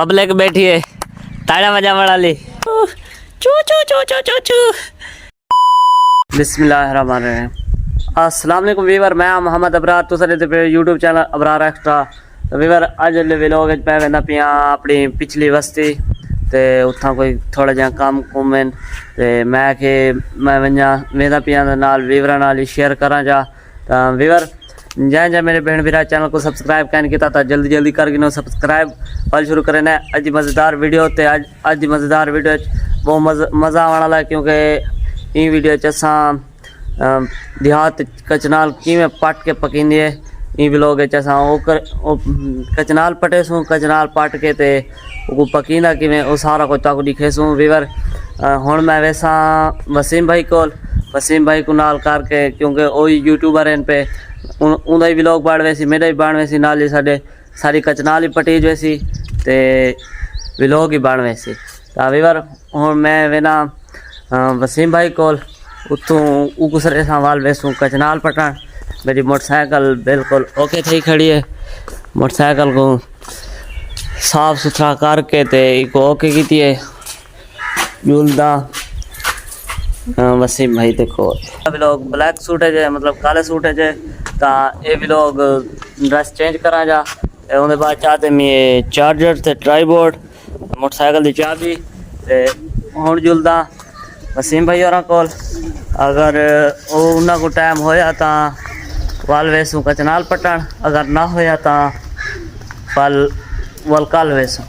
Public बैठी है ताड़ा मजा बड़ा ली चू चू चू चू चू चू। बिस्मिल्लाहिर्रहमानिर्रहीम। अस्सलाम वालेकुम वीवर, मैं मोहम्मद अबरार, तुस पे यूट्यूब चैनल अबरार एक्स्ट्रा। तो वीवर अज व्लॉग पै वेंदा पिया अपनी पिछली बस्ती ते उत्थां कोई थोड़ा जहा कम कुमें ते मैं कि मैं वेंदा पिया नाल वीवरां नाल ही शेयर करा जा। तो वीवर जै मेरे बहन भरा चैनल को सब्सक्राइब कैन किया तो जल्दी जल्दी कर गिनो सब्सक्राइब। पल शुरू करें ना अज मज़ेदार वीडियो। तो अज मज़ेदार वीडियो बहुत मज़ा आने वाला है क्योंकि ई वीडियो असा देहात कचनाल किमें पट के पकींदी है। ई व्लॉग असा कचनाल पटे सूँ, कचनाल पट के ते पकींदा किमें वो सारा कुछ ताकू दिखे सूँ। वीवर हुण मैं वैसा वसीम भाई को नाल करके क्योंकि वो यूट्यूबर हैं पे उनका ही व्लॉग बन वैसी, मेरा ही बन वैसी, नाल ही सारी कचनाल ही पटीज वैसी ते व्लॉग ही बन वैसी। तो वीवर हुण मैं वेना वसीम भाई को उतों उगसरे वाल वैसूँ कचनाल पटन। मेरी मोटरसाइकिल बिल्कुल ओके थी खड़ी है। मोटरसाइकिल को साफ सुथरा करके ते इको ओके की है जुलदा वसीम भाई देखो व्लॉग ब्लैक सूट है जे मतलब काले सूट है जे। तो ये व्लॉग ड्रेस चेंज करा जा उनके बाद चाहते मैं चार्जर ते ट्राईबोर्ड मोटरसाइकिल की चाबी ते हुण जुलदा वसीम भाई और को अगर उन्होंने को टाइम होया तो वाल वैसूँ कचनाल पटन, अगर ना होया तो वल कल वैसूँ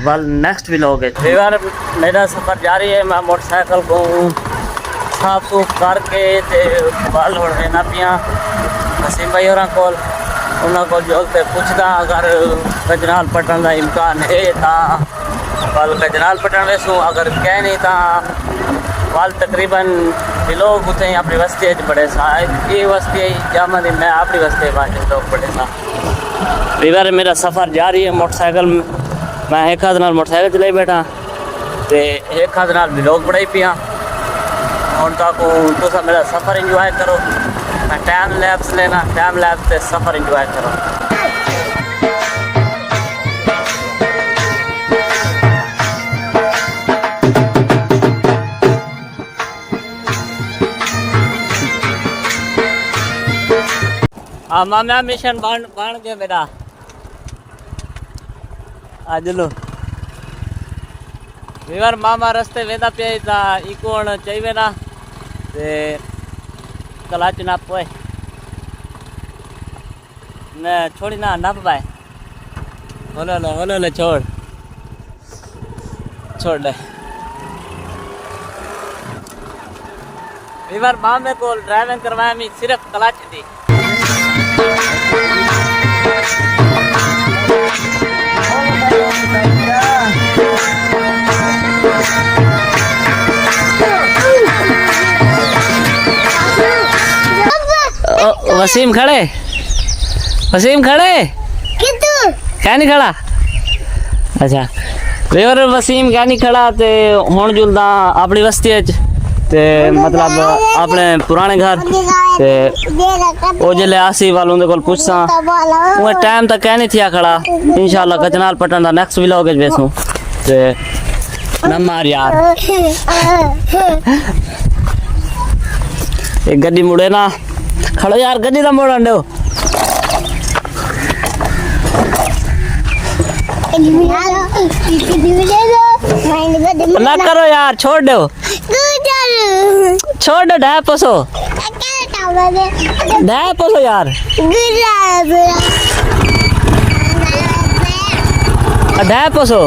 वल नेक्स्ट व्लॉग है। वीवर मेरा सफ़र जारी है। मैं मोटरसाइकिल को साफ सूफ करके ते वल हो रहना पिया वसीम भाई और को उन्होंने जो पूछता अगर कचनाल पटन का इम्कान है तो वल कचनाल पटन वैसूँ, अगर कह नहीं तो वाल तकरीबन लोग उठे अपनी बस्ती बड़े सा ये बस्ती जामा दी मैं अपनी बस्ती बाकी लोग बड़े सा। वीवर मेरा सफ़र जारी है मोटरसाइकिल मैं एक हाथ नाल मोटरसाइकिल चलाई बैठा तो एक हाथ नाल व्लॉग बनाई पिया। हुण तक तुस मेरा सफ़र इंजॉय करो। मैं टाइम लैप्स लेना, टाइम लैप्स से सफ़र इंजॉय करो। मामा मिशन बन गया मेरा आज लो। वीवर मामा रस्ते वेंदा पे ता इको हण चई वेना ते कलाच ना पोए न छोड़ी ना ना पाए होलो ले छोड़ दे। वीवर मामे को ड्राइविंग करवाया मैं सिर्फ कलाच थी। वसीम खड़े क्या नहीं खड़ा। अच्छा वीवर वसीम क्या नहीं खड़ा ते हुण जुलदा अपनी बस्ती ते मतलब अपने पुराने घर ते वो जिले आसी वालों दे कोल पुछसा वो टाइम तक कह नहीं थिया खड़ा। इंशाल्लाह कचनाल पटन दा नेक्स्ट व्लॉग वेसू ते न मार यार एक गड्डी मुड़े ना खड़ो यार गड्डी दा मोड़न दो ना करो यार छोड़ दो ढाई पोसो यार ढाई पोसो।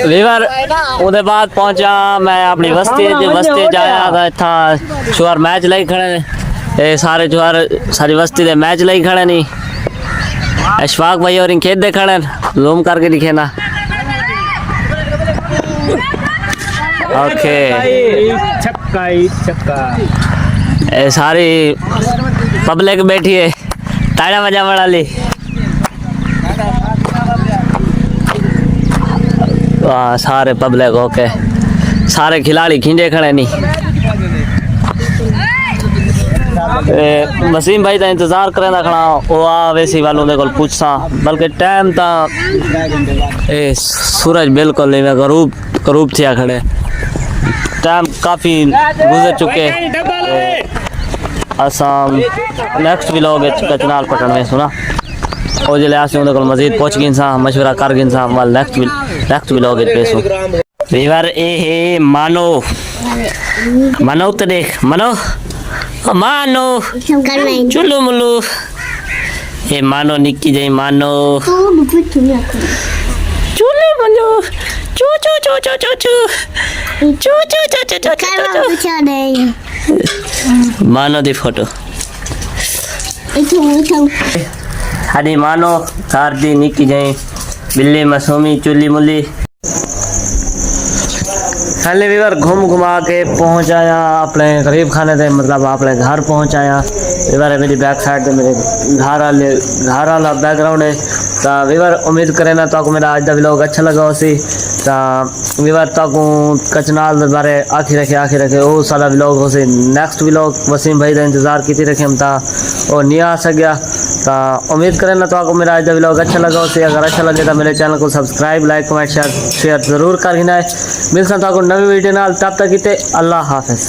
वीवर उदे बाद पहुंचा मैं अपनी बस्ती जाया था इतना चुहार मैच लाई खड़े सारे चुहार सारी बस्ती दे मैच लाई खड़े नहीं। अशफाक भाई और खेत दे खड़े जूम करके दिखे ना। ओके छक्का सारी पब्लिक बैठी है ताड़ा मजा बड़ा ली। सारे पब्लिक ओके सारे खिलाड़ी खिंचे खड़े नहीं। वसीम भाई का इंतजार करें खड़ा वो आ वैसी वालों दे कोल पूछसा बल्कि टाइम ता ए सूरज बिल्कुल नहीं गरूब गरूब थिया खड़े टाइम काफ़ी गुजर चुके असां नेक्स्ट व्लॉग कचनाल पटन में सुना और जिले आसे उनके मजीद पहुंच गए सा मशवरा कर गए सा वाल नेक्स्ट व्लॉग पेसो वीवर ए हे मानो मानो तो देख मानो मानो चुल्लू मुल्लू ये मानो निक्की जाई मानो चुल्लू मुल्लू चू चू चू चू चू चू चू चू चू चू चू मानो दी फोटो हरी मानो कार दी निक्की जाई बिल्ली मासूमी चुल्ली मुल्ली खाली वीवर घूम घुमा के पहुंचाया अपने गरीब खाने थे मतलब अपने घर पहुंचाया वीवर मेरी बैक साइड पे मेरे घर वाला बैकग्राउंड है तो वीवर उम्मीद करें ना तो मेरा आज का व्लॉग अच्छा लगा उसी तो वीवर तक कचनाल बारे आखिर रखे वो सारा व्लॉग हो से नेक्स्ट व्लॉग वसीम भाई का इंतजार की रखे हम था और नहीं आ सकिया तो उम्मीद करें ना तो मेरा आज का व्लॉग अच्छा लगा उसे अगर अच्छा लगे तो मेरे चैनल को सब्सक्राइब लाइक कमेंट शेयर जरूर कर मिलता तो नवी वीडियो नाल तब तक अल्लाह हाफिज।